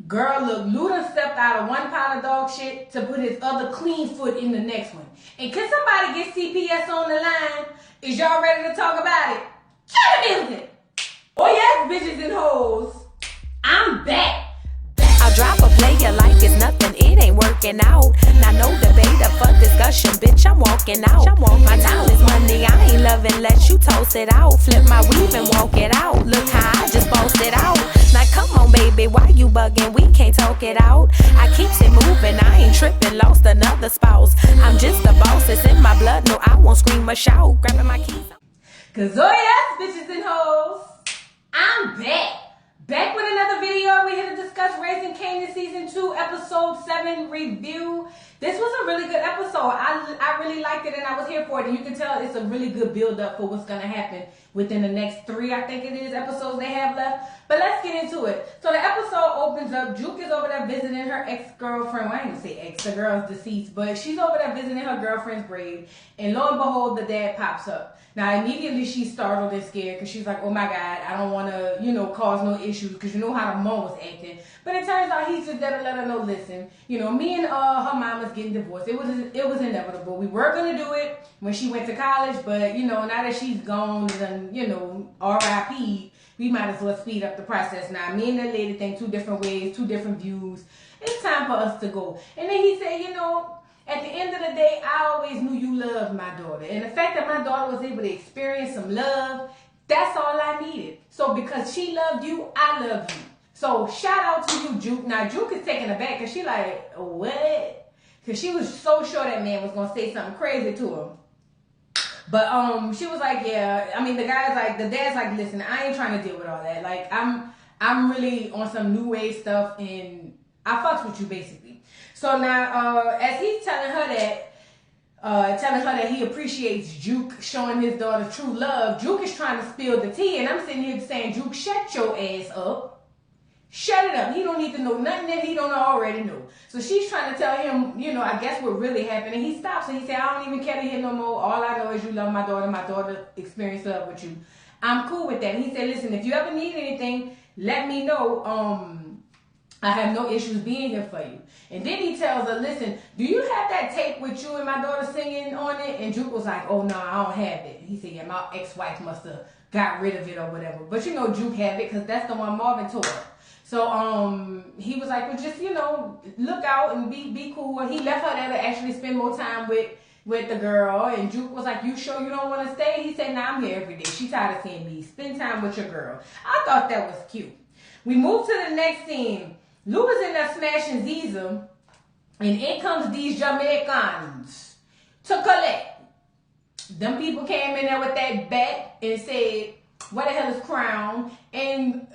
Girl, look, Luda stepped out of one pile of dog shit to put his other clean foot in the next one. And can somebody get CPS on the line? Is y'all ready to talk about it? Cue the music! Oh yes, bitches and hoes. I'm back. I'll drop a player like it's nothing, it ain't working out. Now no debate or for discussion, bitch, I'm walking out. My time is money, I ain't loving unless you toast it out. Flip my weave and walk it out. Look how I just bossed it out. Now come on baby, why you bugging? We can't talk it out. I keeps it moving, I ain't tripping, lost another spouse. I'm just a boss, it's in my blood, no I won't scream or shout. Grabbing my keys. Cause oh yes, bitches and hoes, I'm back. Back with another video. We're here to discuss Raising Kanan Season 2, Episode 7 review. This was a really good episode. I really liked it and I was here for it. And you can tell it's a really good build up for what's going to happen within the next 3, I think it is, episodes they have left. But let's get into it. So the episode opens up. Juke is over there visiting her ex-girlfriend. Well, I ain't going to say ex, the girl's deceased. But she's over there visiting her girlfriend's grave. And lo and behold, the dad pops up. Now, immediately she's startled and scared because she's like, oh my God, I don't want to, cause no issues because you know how the mom was acting. But it turns out he's just there to let her know, listen, me and her mom was getting divorced. It was inevitable. We were going to do it when she went to college, but, now that she's gone and, R.I.P., we might as well speed up the process now. Me and that lady think 2 different ways, 2 different views. It's time for us to go. And then he said, at the end of the day, I always knew you loved my daughter. And the fact that my daughter was able to experience some love, that's all I needed. So because she loved you, I love you. So shout out to you, Juke. Now, Juke is taken aback because she like, what? Because she was so sure that man was going to say something crazy to him. But she was like, yeah. I mean, the dad's like, listen, I ain't trying to deal with all that. Like, I'm really on some new age stuff and I fucks with you, basically. So now, as he's telling her that he appreciates Juke showing his daughter true love, Juke is trying to spill the tea, and I'm sitting here saying, Juke, shut your ass up. Shut it up. He don't need to know nothing that he don't already know. So she's trying to tell him, I guess what really happened, and he stops and he said, I don't even care to hear no more. All I know is you love my daughter experienced love with you. I'm cool with that. And he said, listen, if you ever need anything, let me know. I have no issues being here for you. And then he tells her, listen, do you have that tape with you and my daughter singing on it? And Juke was like, oh, no, I don't have it. He said, yeah, my ex-wife must have got rid of it or whatever. But, Juke had it because that's the one Marvin told her. So he was like, well, just, look out and be cool. And he left her there to actually spend more time with the girl. And Juke was like, you sure you don't want to stay? He said, nah, I'm here every day. She tired of seeing me. Spend time with your girl. I thought that was cute. We move to the next scene. Lou was in there smashing Ziza, and in comes these Jamaicans to collect. Them people came in there with that bat and said, what the hell is Crown? And,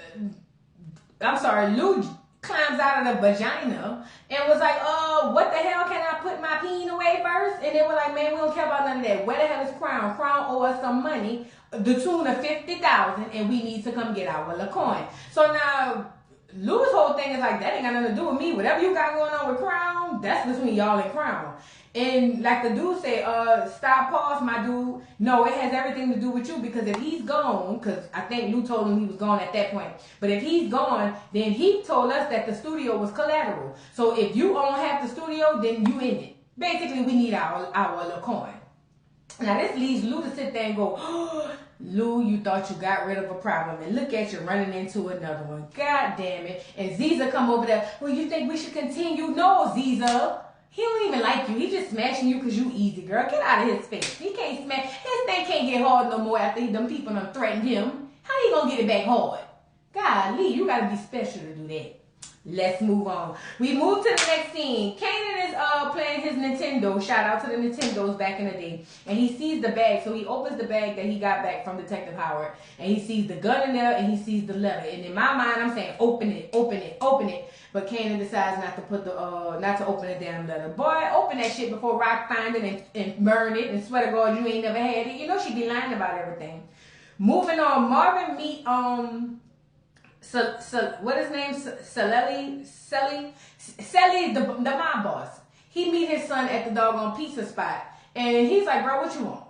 Lou climbs out of the vagina and was like, what the hell, can I put my peen away first? And they were like, man, we don't care about none of that. Where the hell is Crown? Crown owe us some money, the tune of $50,000, and we need to come get our little coin. So now, Lou's whole thing is like, that ain't got nothing to do with me. Whatever you got going on with Crown, that's between y'all and Crown. And like the dude said, stop, pause, my dude. No, it has everything to do with you because if he's gone, because I think Lou told him he was gone at that point. But if he's gone, then he told us that the studio was collateral. So if you own half the studio, then you in it. Basically, we need our little coin. Now this leaves Lou to sit there and go, oh, Lou, you thought you got rid of a problem, and look at you running into another one. God damn it. And Ziza come over there, well, you think we should continue? No, Ziza. He don't even like you. He just smashing you because you easy, girl. Get out of his face. He can't smash. His thing can't get hard no more after them people done threatened him. How he gonna get it back hard? Golly, you gotta be special to do that. Let's move on. We move to the next scene. Kanan is playing his Nintendo. Shout out to the Nintendos back in the day. And he sees the bag. So he opens the bag that he got back from Detective Howard. And he sees the gun in there and he sees the letter. And in my mind, I'm saying, open it, open it, open it. But Kanan decides not to put not to open the damn letter. Boy, open that shit before Rock find it and burn it. And swear to God, you ain't never had it. She be lying about everything. Moving on, Marvin meet what his name? Selly, the mob boss. He meet his son at the doggone pizza spot. And he's like, bro, what you want?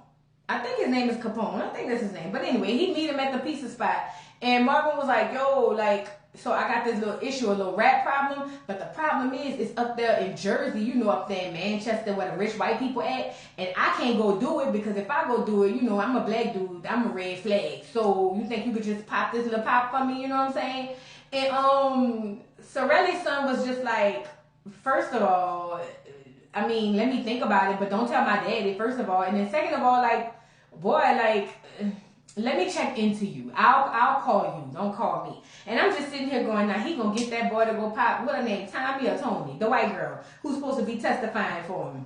I think his name is Capone. I think that's his name. But anyway, he meet him at the pizza spot. And Marvin was like, yo, like, so I got this little issue, a little rat problem. But the problem is, it's up there in Jersey, you know, up there in Manchester where the rich white people at. And I can't go do it because if I go do it, you know, I'm a black dude, I'm a red flag. So you think you could just pop this little pop for me, you know what I'm saying? And Sorelli's son was just like, first of all, I mean, let me think about it, but don't tell my daddy, first of all. And then second of all, like, boy, like, let me check into you. I'll call you. Don't call me. And I'm just sitting here going, now he gonna get that boy to go pop, what her name, Tommy or Tony, the white girl, who's supposed to be testifying for him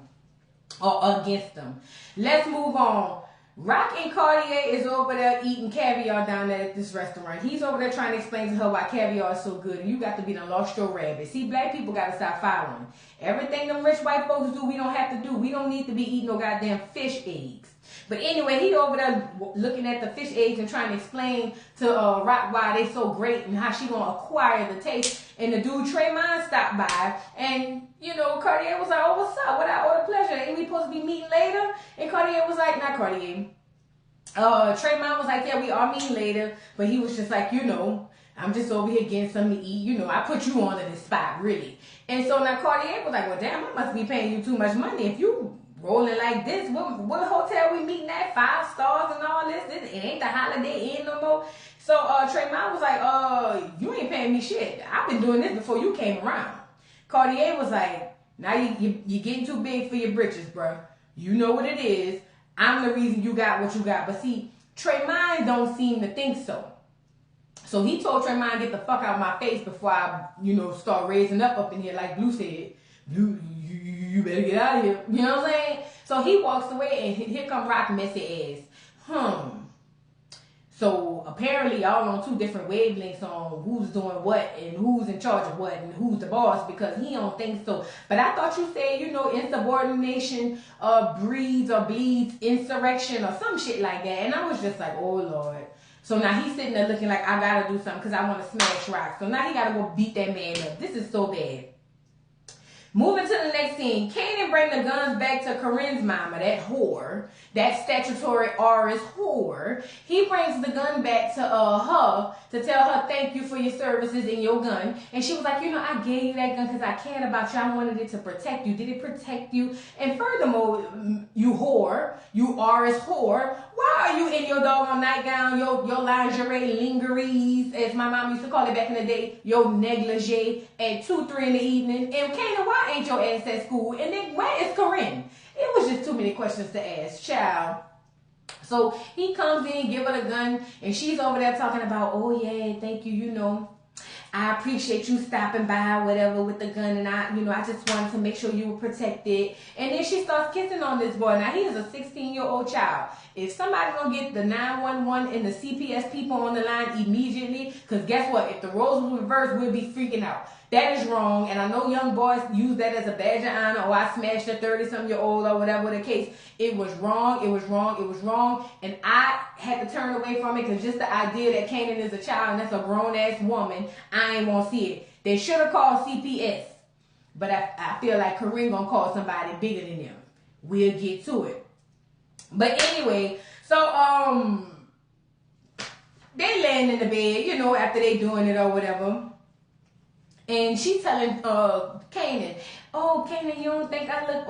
or against him. Let's move on. Rock and Cartier is over there eating caviar down there at this restaurant. He's over there trying to explain to her why caviar is so good. And you got to be the lost your rabbit. See, black people got to stop following. Everything them rich white folks do, we don't have to do. We don't need to be eating no goddamn fish eggs. But anyway, he over there looking at the fish eggs and trying to explain to Rock why they so great and how she gonna acquire the taste. And the dude Trayvon stopped by, and you know Cartier was like, "Oh, what's up? What I order pleasure? Ain't we supposed to be meeting later?" And Cartier was like, "Not Cartier." Trayvon was like, "Yeah, we are meeting later," but he was just like, you know, I'm just over here getting something to eat. You know, I put you on to this spot, really. And so now Cartier was like, "Well, damn, I must be paying you too much money if you rolling like this. What hotel we meeting at? 5 stars and all this? It ain't the Holiday Inn no more." So Trayvon was like, you ain't paying me shit. I've been doing this before you came around." Cartier was like, "Now you getting too big for your britches, bro. You know what it is. I'm the reason you got what you got." But see, Trayvon don't seem to think so. So he told Trayvon, "Get the fuck out of my face before I, you know, start raising up in here," like Blue said. Blue, you better get out of here. You know what I'm saying? So he walks away, and here come Rock messy ass. So apparently y'all on 2 different wavelengths on who's doing what and who's in charge of what and who's the boss, because he don't think so. But I thought you said, you know, insubordination breeds or bleeds insurrection or some shit like that. And I was just like, oh Lord. So now he's sitting there looking like, I gotta do something because I want to smash Rock. So now he gotta go beat that man up. This is so bad. Moving to the next scene, Kanan bring the guns back to Corinne's mama, that whore, that statutory RS whore. He brings the gun back to her to tell her thank you for your services and your gun. And she was like, you know, I gave you that gun because I cared about you. I wanted it to protect you. Did it protect you? And furthermore, you whore, you RS whore, why are you in your doggone nightgown, your lingerie lingeries, as my mom used to call it back in the day, your negligee at 2, 3 in the evening? And Kanan, why ain't your ass at school? And then where is Corinne? It was just too many questions to ask, child. So he comes in, give her the gun, and she's over there talking about, oh yeah, thank you, you know, I appreciate you stopping by, whatever, with the gun, and I just wanted to make sure you were protected. And then she starts kissing on this boy. Now, he is a 16-year-old child. If somebody don't get the 911 and the CPS people on the line immediately, because guess what? If the roles were reversed, we'll be freaking out. That is wrong, and I know young boys use that as a badge of honor, or I smashed a 30-something-year-old, or whatever the case. It was wrong, it was wrong, it was wrong, and I had to turn away from it, because just the idea that Kanan is a child, and that's a grown-ass woman, I ain't want to see it. They should have called CPS, but I feel like Corinne gonna call somebody bigger than them. We'll get to it. But anyway, so, they land in the bed, you know, after they doing it or whatever. And she's telling Kanan, oh, Kanan, you don't think I look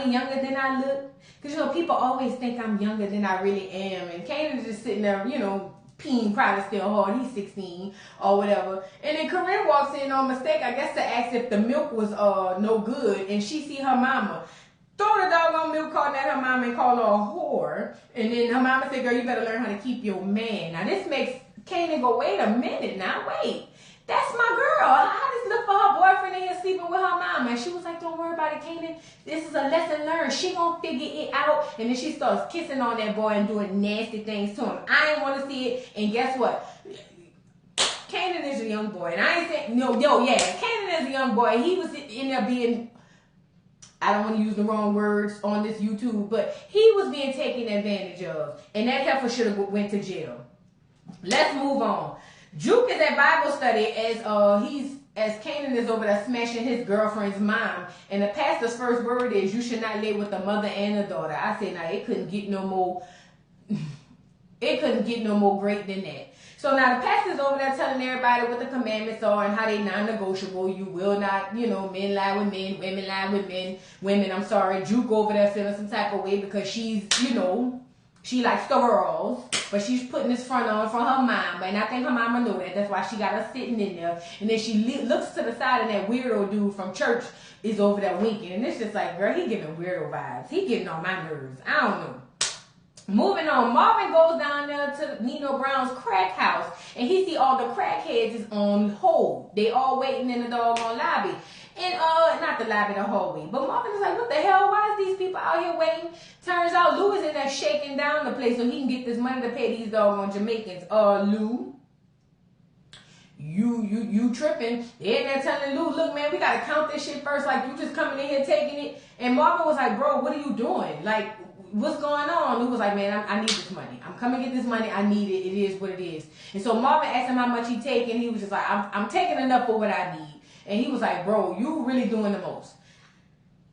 younger than I look? Because, you know, people always think I'm younger than I really am. And Kanan is just sitting there, you know, peeing probably still hard. He's 16 or whatever. And then Corinne walks in on mistake, I guess, to ask if the milk was no good. And she see her mama throw the doggone milk carton at her mama and call her a whore. And then her mama said, girl, you better learn how to keep your man. Now, this makes Kanan go, wait a minute now, wait. That's my girl. How does look for her boyfriend in here sleeping with her mama? And she was like, don't worry about it, Kanan. This is a lesson learned. She gonna figure it out. And then she starts kissing on that boy and doing nasty things to him. I didn't want to see it. And guess what? Kanan is a young boy. And I ain't saying, Kanan is a young boy. He was in there being, I don't want to use the wrong words on this YouTube, but he was being taken advantage of. And that heifer should have went to jail. Let's move on. Juke is at Bible study as Kanan is over there smashing his girlfriend's mom, and the pastor's first word is, you should not live with a mother and a daughter. I said, now it couldn't get no more great than that. So now the pastor's over there telling everybody what the commandments are and how they non-negotiable. You will not, men lie with men, women lie with men. Juke over there feeling some type of way because she's, she likes the girls, but she's putting this front on for her mama, and I think her mama know that. That's why she got her sitting in there. And then she looks to the side, and that weirdo dude from church is over there winking. And it's just like, girl, he giving weirdo vibes. He getting on my nerves. I don't know. Moving on, Marvin goes down there to Nino Brown's crack house, and he see all the crackheads is on hold. They all waiting in the doggone lobby. And not the lobby, the hallway. But Marvin is like, what the hell? Why is these people out here waiting? Turns out Lou is in there shaking down the place so he can get this money to pay these doggone Jamaicans. Lou, you tripping. They in there telling Lou, look, man, we gotta count this shit first. Like, you just coming in here taking it. And Marvin was like, bro, what are you doing? Like, what's going on? Lou was like, man, I need this money. I'm coming to get this money. I need it. It is what it is. And so Marvin asked him how much he taking. He was just like, I'm taking enough for what I need. And he was like, bro, you really doing the most.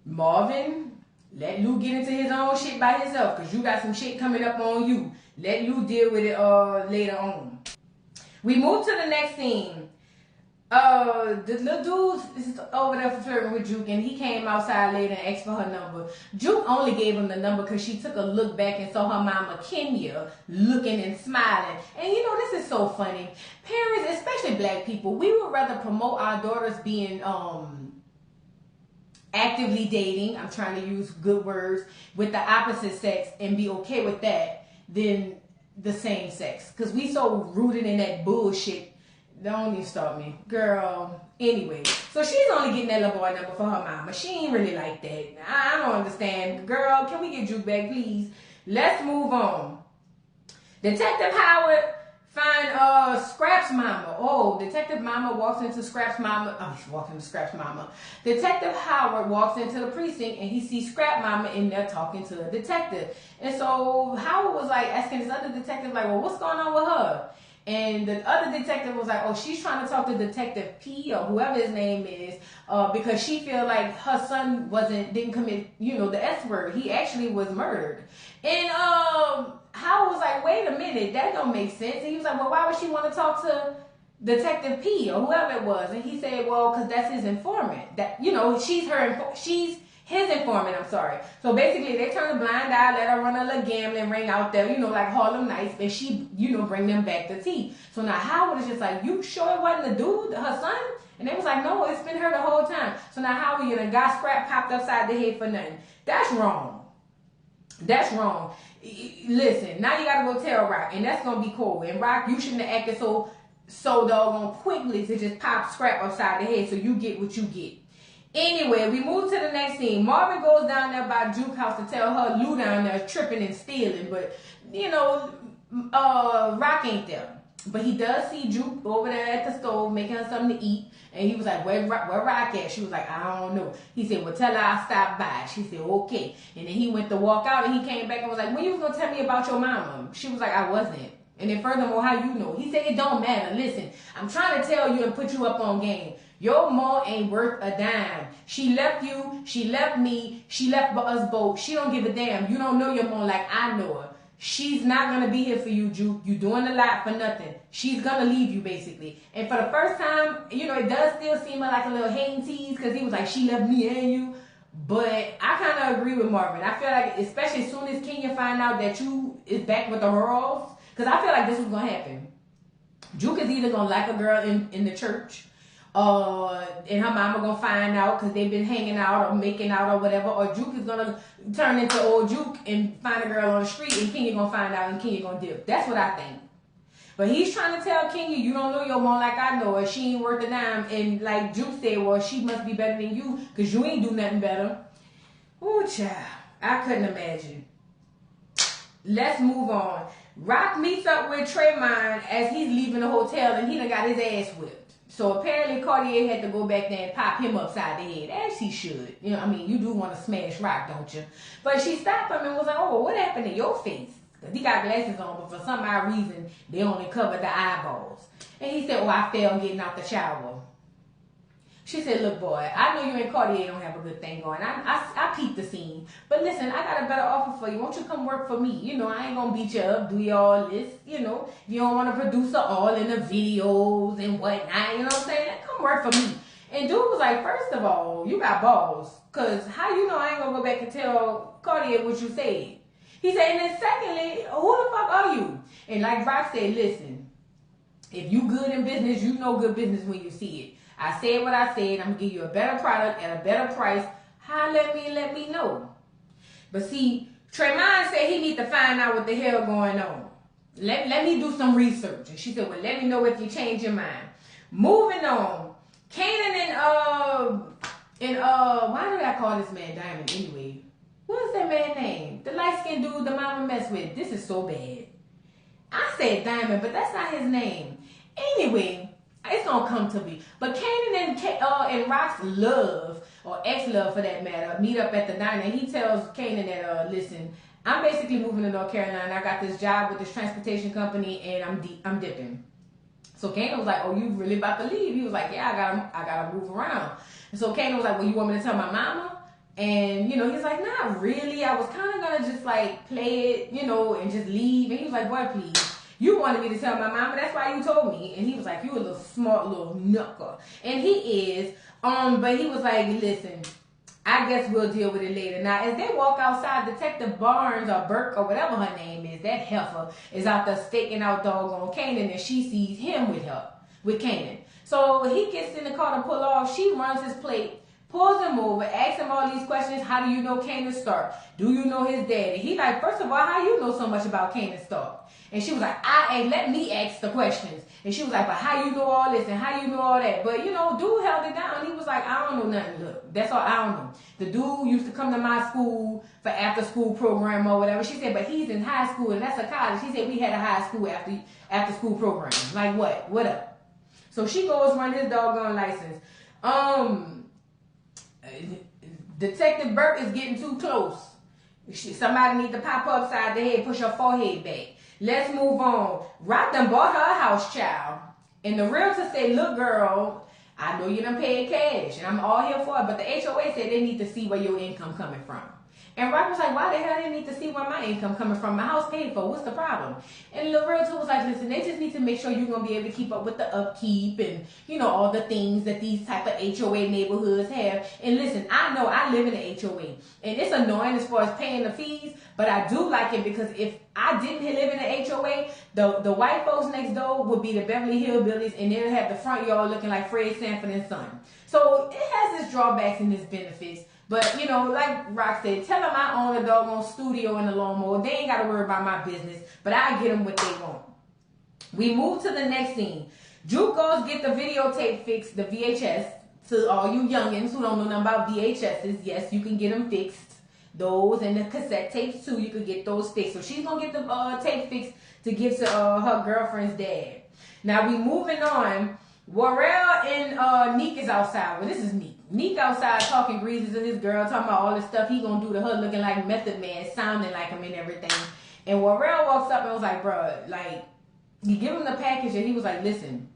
Marvin, let Lou get into his own shit by himself, because you got some shit coming up on you. Let Lou deal with it later on. We move to the next scene. The little dude is over there flirting with Juke, and he came outside later and asked for her number. Juke only gave him the number because she took a look back and saw her mama Kenya looking and smiling. And this is so funny. Parents, especially black people, we would rather promote our daughters being actively dating, I'm trying to use good words, with the opposite sex and be okay with that than the same sex. Because we so rooted in that bullshit. Don't even start me. Girl. Anyway. So she's only getting that little boy number for her mama. She ain't really like that. I don't understand. Girl, can we get Juke back, please? Let's move on. Detective Howard find Scrap's mama. Oh, Detective Mama walks into Scrap's mama. Detective Howard walks into the precinct and he sees Scrap Mama in there talking to a detective. And so Howard was like asking this other detective, like, well, what's going on with her? And the other detective was like, oh, she's trying to talk to Detective P or whoever his name is, because she feel like her son didn't commit, the S word. He actually was murdered. And Howard was like, wait a minute, that don't make sense. And he was like, well, why would she want to talk to Detective P or whoever it was? And he said, well, because that's his informant. That she's his informant, I'm sorry. So basically, they turn a blind eye, let her run a little gambling ring out there, like Harlem Nights, and she, bring them back the tea. So now Howard is just like, you sure it wasn't the dude, her son? And they was like, no, it's been her the whole time. So now Howard, got Scrap popped upside the head for nothing. That's wrong. That's wrong. Listen, now you gotta go tell Rock, and that's gonna be cool. And Rock, you shouldn't have acted so doggone quickly to just pop Scrap upside the head so you get what you get. Anyway, we move to the next scene. Marvin goes down there by Juke house to tell her Lou down there tripping and stealing, but Rock ain't there. But he does see Juke over there at the stove making her something to eat, and he was like, where Rock at? She was like, I don't know. He said, well, tell her I'll stop by. She said, okay. And then he went to walk out, and he came back and was like, when you was gonna tell me about your mama? She was like, I wasn't. And then furthermore, how you know? He said, it don't matter. Listen, I'm trying to tell you and put you up on game. Your mom ain't worth a dime. She left you. She left me. She left us both. She don't give a damn. You don't know your mom like I know her. She's not going to be here for you, Juke. You doing a lot for nothing. She's going to leave you, basically. And for the first time, it does still seem like a little hating tease because he was like, she left me and you. But I kind of agree with Marvin. I feel like, especially as soon as Kenya find out that you is back with the girls, because I feel like this was going to happen. Juke is either going to like a girl in the church, and her mama gonna find out because they've been hanging out or making out or whatever, or Juke is gonna turn into old Juke and find a girl on the street, and Kenya gonna find out and Kenya gonna dip. That's what I think. But he's trying to tell Kenya, you don't know your mom like I know her. She ain't worth a dime. And like Juke said, well, she must be better than you because you ain't do nothing better. Ooh, child. I couldn't imagine. Let's move on. Rock meets up with Trayvon as he's leaving the hotel, and he done got his ass whipped. So apparently Cartier had to go back there and pop him upside the head, as he should. You do want to smash Rock, don't you? But she stopped him and was like, oh, what happened to your face? Because he got glasses on, but for some odd reason, they only covered the eyeballs. And he said, oh, I fell getting out the shower. She said, look, boy, I know you and Cartier don't have a good thing going. I peeped the scene. But listen, I got a better offer for you. Won't you come work for me? You know, I ain't going to beat you up, do you all this. You know, you don't want to produce it all in the videos and whatnot. You know what I'm saying? Come work for me. And dude was like, first of all, you got balls. Because how you know I ain't going to go back and tell Cartier what you said? He said, and then secondly, who the fuck are you? And like Rock said, listen, if you good in business, you know good business when you see it. I said what I said. I'm going to give you a better product at a better price. Holler at me and let me know. But see, Tremont said he need to find out what the hell going on. Let me do some research. And she said, well, let me know if you change your mind. Moving on. Kanan and why did I call this man Diamond anyway? What's that man's name? The light-skinned dude the mama messed with. This is so bad. I said Diamond, but that's not his name. Anyway, it's gonna come to me. But Kanan and Rock's love, or ex-love for that matter, meet up at the diner. And he tells Kanan that, listen, I'm basically moving to North Carolina. I got this job with this transportation company, and I'm dipping. So Kanan was like, oh, you really about to leave? He was like, yeah, I gotta move around. And so Kanan was like, well, you want me to tell my mama? And, you know, he's like, not really. I was kind of going to just, like, play it, you know, and just leave. And he was like, boy, please. You wanted me to tell my mama. That's why you told me. And he was like, you a little smart little knucker. And he is. But he was like, listen, I guess we'll deal with it later. Now, as they walk outside, Detective Barnes or Burke or whatever her name is, that heifer, is out there staking out doggone Kanan. And she sees him with Kanan. So he gets in the car to pull off. She runs his plate. Pulls him over, asks him all these questions. How do you know Kanan Stark? Do you know his daddy? He like, first of all, how you know so much about Kanan Stark? And she was like, let me ask the questions. And she was like, but how you know all this and how you know all that? But, you know, dude held it down. He was like, I don't know nothing. Look, that's all I don't know. The dude used to come to my school for after school program or whatever. She said, but he's in high school and that's a college. She said, we had a high school after school program. Like what? What up? So she goes run his doggone license. Detective Burke is getting too close. Somebody need to pop her upside the head, push her forehead back. Let's move on. Rock done bought her a house, child. And the realtor said, look, girl, I know you done paid cash, and I'm all here for it, but the HOA said they need to see where your income coming from. And Rock was like, why the hell they need to see where my income coming from? My house paid for. What's the problem? And the realtor was like, listen, they just need to make sure you're going to be able to keep up with the upkeep and, you know, all the things that these type of HOA neighborhoods have. And listen, I know I live in an HOA. And it's annoying as far as paying the fees, but I do like it because if I didn't live in an HOA, the white folks next door would be the Beverly Hillbillies, and they'll have the front yard looking like Fred Sanford and Son. So it has its drawbacks and its benefits. But, you know, like Rock said, tell them I own a doggone studio and a lawnmower. They ain't got to worry about my business, but I get them what they want. We move to the next scene. Juke goes get the videotape fixed, the VHS. To all you youngins who don't know nothing about VHSs, yes, you can get them fixed. Those and the cassette tapes too, you could get those fixed. So she's going to get the tape fixed to give to her girlfriend's dad. Now we moving on. Warrell and Neek is outside. Well, this is Neek. Neek outside talking greases to his girl, talking about all the stuff he gonna do to her, looking like Method Man, sounding like him and everything. And Warrell walks up and was like, bro, like, he give him the package and he was like, listen,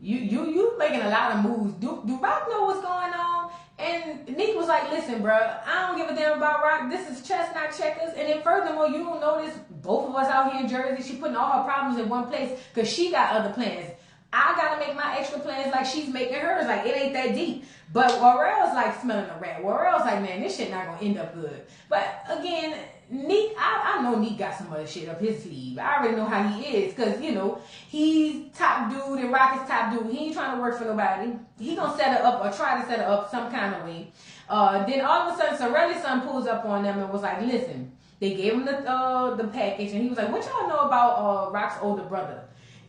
you making a lot of moves. Do Rock know what's going on? And Neek was like, listen, bro, I don't give a damn about Rock. This is chess, not checkers. And then furthermore, you don't notice both of us out here in Jersey, she putting all her problems in one place because she got other plans. I gotta make my extra plans like she's making hers. Like, it ain't that deep. But Warrell's like smelling a rat. Warrell's like, man, this shit not gonna end up good. But again, Neek, I know Neek got some other shit up his sleeve. I already know how he is. Because, you know, he's top dude and Rock is top dude. He ain't trying to work for nobody. He gonna set her up or try to set her up some kind of way. Then all of a sudden, Sorelli's son pulls up on them and was like, listen, they gave him the package. And he was like, what y'all know about Rock's older brother?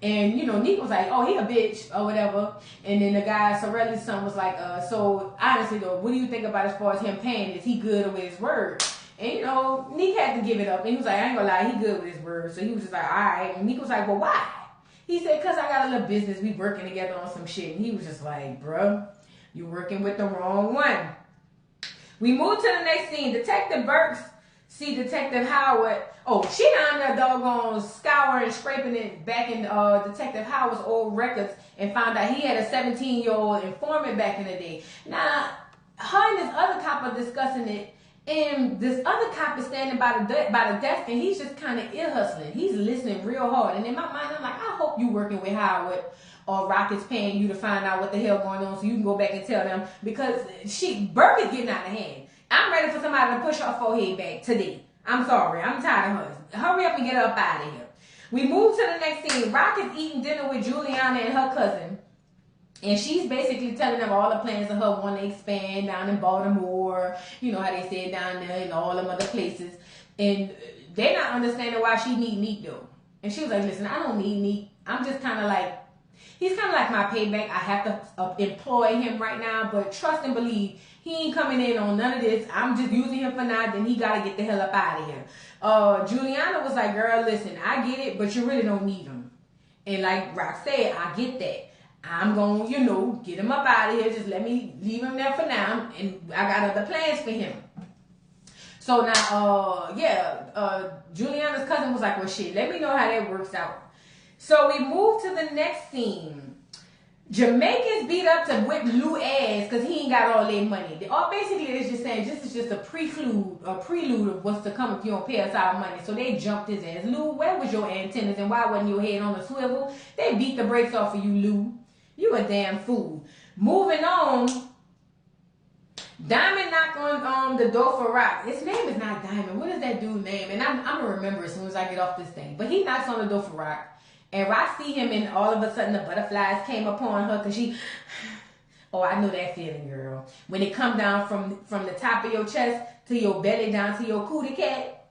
And, you know, Neek was like, oh, he a bitch or whatever. And then the guy, Sorelli's son, was like, so honestly, though, what do you think about as far as him paying? Is he good with his word? And, you know, Neek had to give it up. And he was like, I ain't gonna lie, he good with his word. So he was just like, all right. And Neek was like, well, why? He said, because I got a little business. We working together on some shit. And he was just like, bruh, you working with the wrong one. We move to the next scene. Detective Burks see Detective Howard. Oh, she down there doggone scouring, scraping it back in Detective Howard's old records and found out he had a 17-year-old informant back in the day. Now, her and this other cop are discussing it, and this other cop is standing by the desk, and he's just kind of ear hustling. He's listening real hard. And in my mind, I'm like, I hope you working with Howard or Rocket's paying you to find out what the hell going on so you can go back and tell them, because Burke is getting out of hand. I'm ready for somebody to push her forehead back today. I'm sorry. I'm tired of her. Hurry up and get her up out of here. We move to the next scene. Rock is eating dinner with Juliana and her cousin. And she's basically telling them all the plans of her wanting to expand down in Baltimore. You know how they said down there and all them other places. And they're not understanding why she need Neek though. And she was like, listen, I don't need Neek. I'm just kind of like, he's kind of like my payback. I have to employ him right now. But trust and believe, he ain't coming in on none of this. I'm just using him for now. Then he got to get the hell up out of here. Juliana was like, girl, listen, I get it, but you really don't need him. And like Rock said, I get that. I'm going to, get him up out of here. Just let me leave him there for now. And I got other plans for him. So now, Juliana's cousin was like, well, shit, let me know how that works out. So we move to the next scene. Jamaicans beat up to whip Lou ass because he ain't got all their money. Basically, it's just saying this is just a prelude of what's to come if you don't pay us our money. So they jumped his ass. Lou, where was your antennas and why wasn't your head on a swivel? They beat the brakes off of you, Lou. You a damn fool. Moving on. Diamond knocked on the door for Rock. His name is not Diamond. What is that dude's name? And I'm going to remember as soon as I get off this thing. But he knocks on the door for Rock. And Rock see him, and all of a sudden the butterflies came upon her because she... Oh, I know that feeling, girl. When it come down from the top of your chest to your belly down to your cootie cat,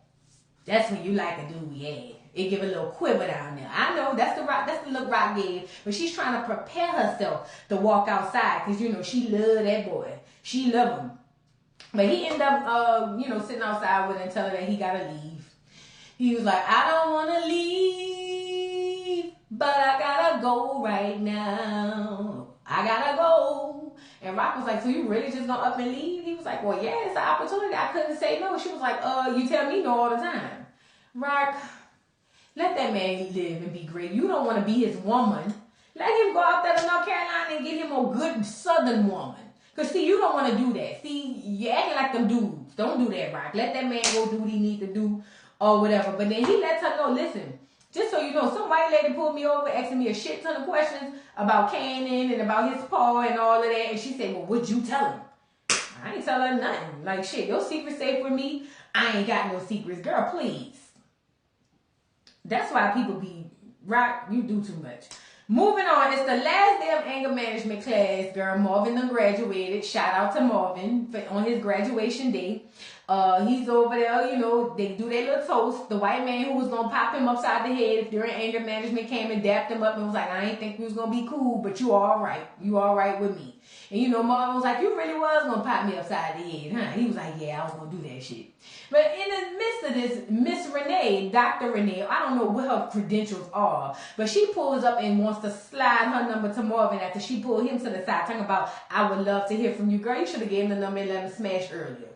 that's when you like a dude, yeah. It give a little quiver down there. I know, that's the look Rock gave. But she's trying to prepare herself to walk outside because, she love that boy. She love him. But he ended up, sitting outside with her and telling her that he got to leave. He was like, I don't want to leave, but I got to go right now. I got to go. And Rock was like, so you really just going to up and leave? He was like, well, yeah, it's an opportunity. I couldn't say no. She was like, you tell me no all the time. Rock... Let that man live and be great. You don't want to be his woman. Let him go out there to North Carolina and get him a good southern woman. Because, see, you don't want to do that. See, you're acting like them dudes. Don't do that, Rock. Let that man go do what he needs to do or whatever. But then he lets her know, listen, just so you know, some white lady pulled me over asking me a shit ton of questions about Kanan and about his paw and all of that. And she said, well, what'd you tell him? I ain't tell her nothing. Like, shit, your secret's safe with me. I ain't got no secrets. Girl, please. That's why people be, Rock, you do too much. Moving on, it's the last day of anger management class, girl. Marvin done graduated. Shout out to Marvin on his graduation day. He's over there, they do their little toast. The white man who was going to pop him upside the head if during anger management came and dapped him up and was like, I ain't think we was going to be cool, but you all right. You all right with me. And Marvin was like, you really was going to pop me upside the head, huh? He was like, yeah, I was going to do that shit. But in the midst of this, Miss Renee, Dr. Renee, I don't know what her credentials are, but she pulls up and wants to slide her number to Marvin after she pulled him to the side, talking about, I would love to hear from you. Girl, you should have gave him the number and let him smash earlier.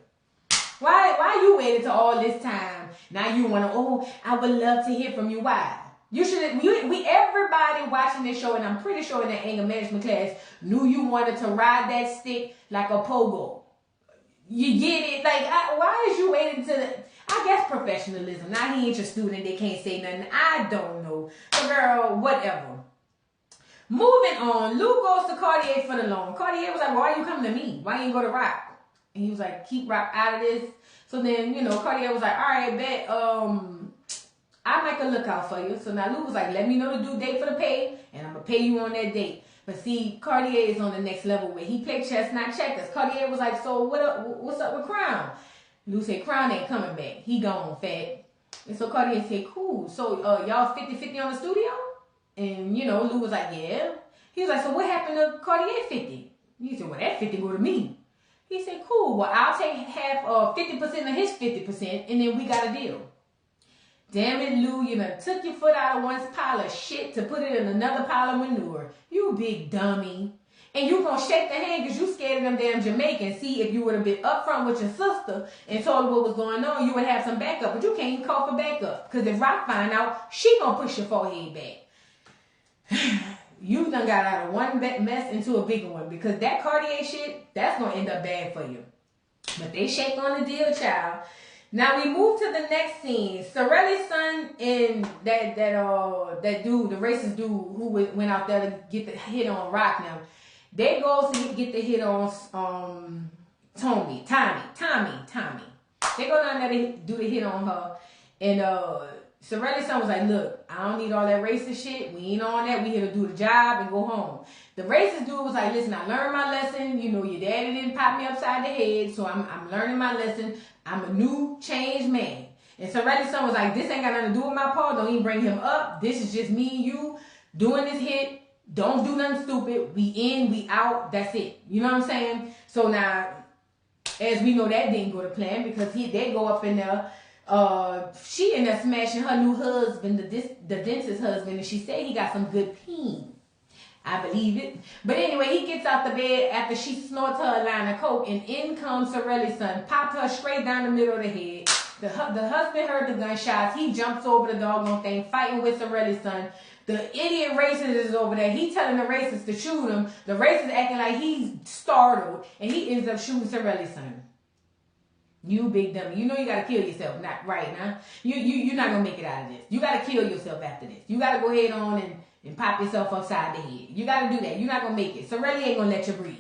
Why you waited till all this time? Now you want to, I would love to hear from you. Why? You should everybody watching this show, and I'm pretty sure in that anger management class, knew you wanted to ride that stick like a pogo. You get it? Like, why is you waiting I guess professionalism. Now he ain't your student, they can't say nothing. I don't know. But girl, whatever. Moving on, Lou goes to Cartier for the loan. Cartier was like, why are you coming to me? Why you ain't go to Rock? And he was like, keep Rock out of this. So then, Cartier was like, all right, bet, I'll make a lookout for you. So now Lou was like, let me know the due date for the pay, and I'm going to pay you on that date. But see, Cartier is on the next level where he played chess, not checkers. Cartier was like, so what's up with Crown? Lou said, Crown ain't coming back. He gone, fat. And so Cartier said, cool. So y'all 50-50 on the studio? And, Lou was like, yeah. He was like, so what happened to Cartier 50? He said, well, that 50 go to me. He said, cool. Well, I'll take half of 50% of his 50%, and then we got a deal. Damn it, Lou, you done took your foot out of one pile of shit to put it in another pile of manure. You big dummy. and you gonna shake the hand because you scared of them damn Jamaicans. See, if you would have been upfront with your sister and told her what was going on, you would have some backup. But you can't even call for backup because if Rock find out, she gonna push your forehead back. You done got out of one mess into a bigger one because that Cartier shit, that's gonna end up bad for you. But they shake on the deal, child. Now we move to the next scene. Sorelli's son and that dude, the racist dude who went out there to get the hit on Rock now. They go to get the hit on Tommy. They go down there to do the hit on her. And Sorelli's son was like, look, I don't need all that racist shit. We ain't on that. We here to do the job and go home. The racist dude was like, listen, I learned my lesson. You know, your daddy didn't pop me upside the head, so I'm learning my lesson. I'm a new, changed man. And Sorelli's son was like, this ain't got nothing to do with my Paul. Don't even bring him up. This is just me and you doing this hit. Don't do nothing stupid. We in, we out. That's it. You know what I'm saying? So now, as we know, that didn't go to plan because they go up in there. She in there smashing her new husband, the dentist husband, and she said he got some good peen. I believe it. But anyway, he gets out the bed after she snorts her a line of coke, and in comes Sorelli's son, popped her straight down the middle of the head. The husband heard the gunshots. He jumps over the doggone thing, fighting with Sorelli's son. The idiot racist is over there. He telling the racist to shoot him. The racist acting like he's startled, and he ends up shooting Sorelli's son. You big dummy. You know you gotta kill yourself, not right now. You're not gonna make it out of this. You gotta kill yourself after this. You gotta go ahead on and pop yourself upside the head. You gotta do that. You're not gonna make it. Sorelli ain't gonna let you breathe.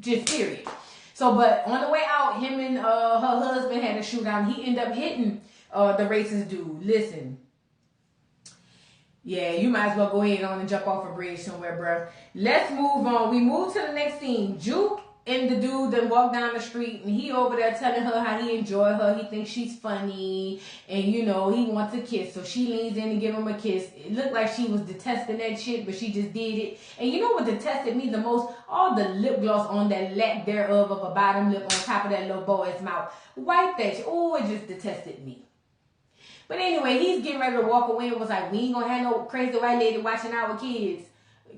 Just period. So, but on the way out, him and her husband had a shootout. He ended up hitting the racist dude. Listen. Yeah, you might as well go ahead on and jump off a bridge somewhere, bro. Let's move on. We move to the next scene. Juke and the dude then walk down the street, and he over there telling her how he enjoy her. He thinks she's funny, and you know, he wants a kiss. So she leans in and give him a kiss. It looked like she was detesting that shit, but she just did it. And you know what detested me the most? All the lip gloss on that lack thereof of a bottom lip on top of that little boy's mouth. Wipe that shit. Oh, it just detested me. But anyway, he's getting ready to walk away and was like, we ain't gonna have no crazy white lady watching our kids.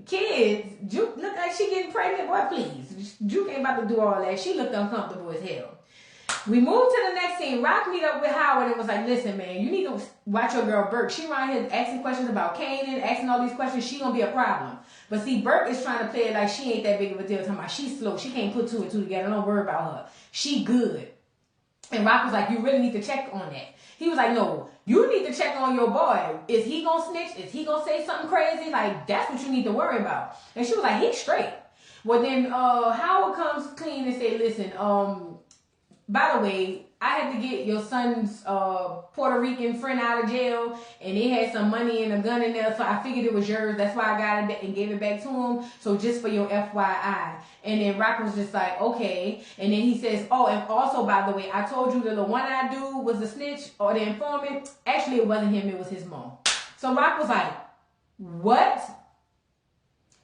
Kids, Juke look like she getting pregnant, boy, please. Juke ain't about to do all that. She looked uncomfortable as hell. We moved to the next scene. Rock meet up with Howard and was like, listen, man, you need to watch your girl Burke. She around here asking questions about Kanan, asking all these questions. She gonna be a problem. But see, Burke is trying to play it like she ain't that big of a deal. Talking about she's slow. She can't put two and two together. Don't worry about her. She good. And Rock was like, you really need to check on that. He was like, no, you need to check on your boy. Is he gonna snitch? Is he gonna say something crazy? Like, that's what you need to worry about. And she was like, he's straight. Well, then Howard comes clean and say, listen, by the way, I had to get your son's Puerto Rican friend out of jail, and they had some money and a gun in there, so I figured it was yours. That's why I got it and gave it back to him. So just for your FYI. And then Rock was just like, okay. And then he says, oh, and also, by the way, I told you that the one-eyed dude was the snitch or the informant. Actually, it wasn't him. It was his mom. So Rock was like, what?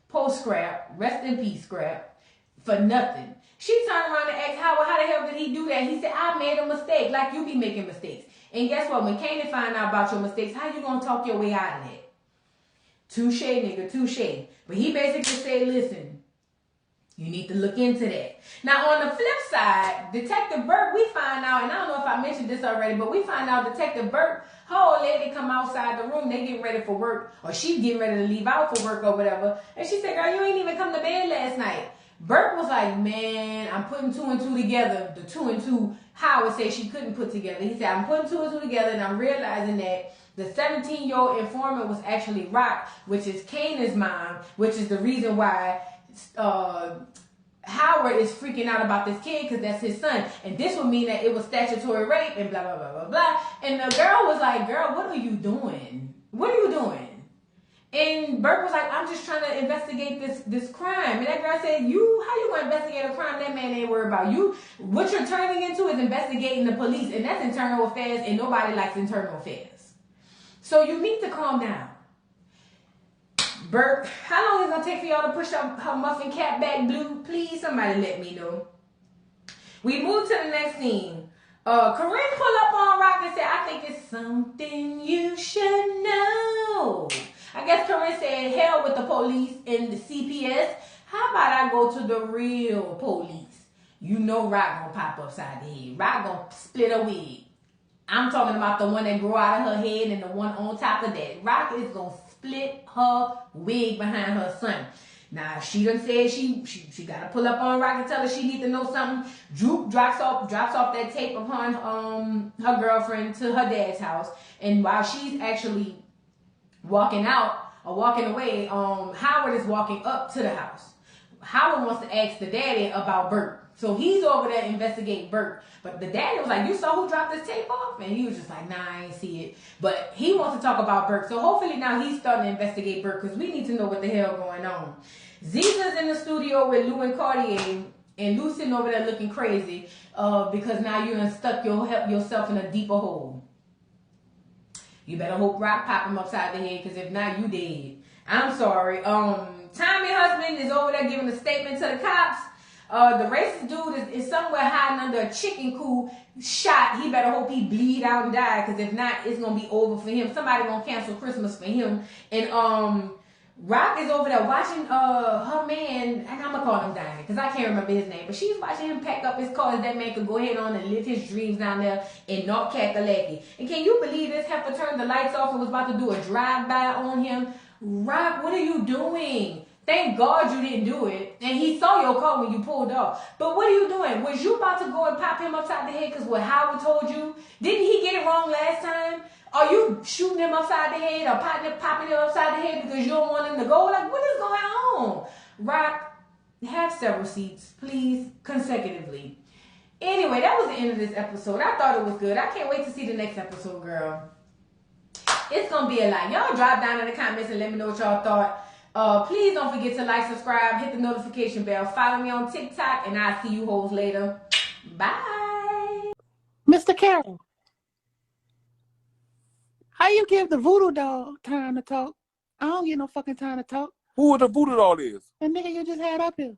Post scrap. Rest in peace, scrap. For nothing. She turned around and asked Howard, how the hell did he do that? He said, I made a mistake, like you be making mistakes. And guess what? When Kanan find out about your mistakes, how you going to talk your way out of that? Touche, nigga, touche. But he basically said, listen, you need to look into that. Now, on the flip side, Detective Burke, we find out, and I don't know if I mentioned this already, but we find out Detective Burke, her old lady come outside the room, they getting ready for work, or she's getting ready to leave out for work or whatever. And she said, girl, you ain't even come to bed last night. Burke was like, man, I'm putting two and two together. The two and two Howard said she couldn't put together. He said, I'm putting two and two together, and I'm realizing that the 17-year-old informant was actually Rock, which is Kanan's mom, which is the reason why Howard is freaking out about this kid because that's his son. And this would mean that it was statutory rape and blah, blah, blah, blah, blah. And the girl was like, girl, what are you doing? What are you doing? And Burke was like, I'm just trying to investigate this crime. And that girl said, how you going to investigate a crime that man ain't worried about? You, what you're turning into is investigating the police. And that's internal affairs, and nobody likes internal affairs. So you need to calm down. Burke, how long is it going to take for y'all to push her muffin cap back blue? Please, somebody let me know. We move to the next scene. Corinne pulled up on Rock and said, I think it's something you should know. I guess Corinne said, hell with the police and the CPS. How about I go to the real police? You know Rock gonna pop upside the head. Rock gonna split a wig. I'm talking about the one that grew out of her head and the one on top of that. Rock is gonna split her wig behind her son. Now she done said she gotta pull up on Rock and tell her she need to know something. Droop drops off that tape upon her girlfriend to her dad's house, and while she's actually walking out or walking away, Howard is walking up to the house. Howard wants to ask the daddy about Bert. So he's over there investigating Bert. But the daddy was like, you saw who dropped this tape off? And he was just like, nah, I ain't see it. But he wants to talk about Bert. So hopefully now he's starting to investigate Bert because we need to know what the hell going on. Ziza's in the studio with Lou and Cartier. And Lou's sitting over there looking crazy because now you done stuck yourself in a deeper hole. You better hope Rock pop him upside the head because if not, you dead. I'm sorry. Tommy husband is over there giving a statement to the cops. The racist dude is somewhere hiding under a chicken coop, shot. He better hope he bleed out and die, because if not, it's gonna be over for him. Somebody gonna cancel Christmas for him. And Rock is over there watching her man, and I'm gonna call him Diamond because I can't remember his name, but she's watching him pack up his car. That man could go ahead on and live his dreams down there in North Kakalaki. And can you believe this heifer turned the lights off and was about to do a drive-by on him? Rock, what are you doing? Thank God you didn't do it. And he saw your car when you pulled off. But what are you doing? Was you about to go and pop him upside the head because what Howard told you? Didn't he get it wrong last time? Are you shooting him upside the head or popping him upside the head because you don't want him to go? Like, what is going on? Rock, have several seats, please, consecutively. Anyway, that was the end of this episode. I thought it was good. I can't wait to see the next episode, girl. It's going to be a lot. Y'all drop down in the comments and let me know what y'all thought. Please don't forget to like, subscribe, hit the notification bell. Follow me on TikTok, and I'll see you hoes later. Bye. Mr. Carroll, how you give the voodoo dog time to talk? I don't get no fucking time to talk. Who the voodoo doll is? The nigga you just had up here.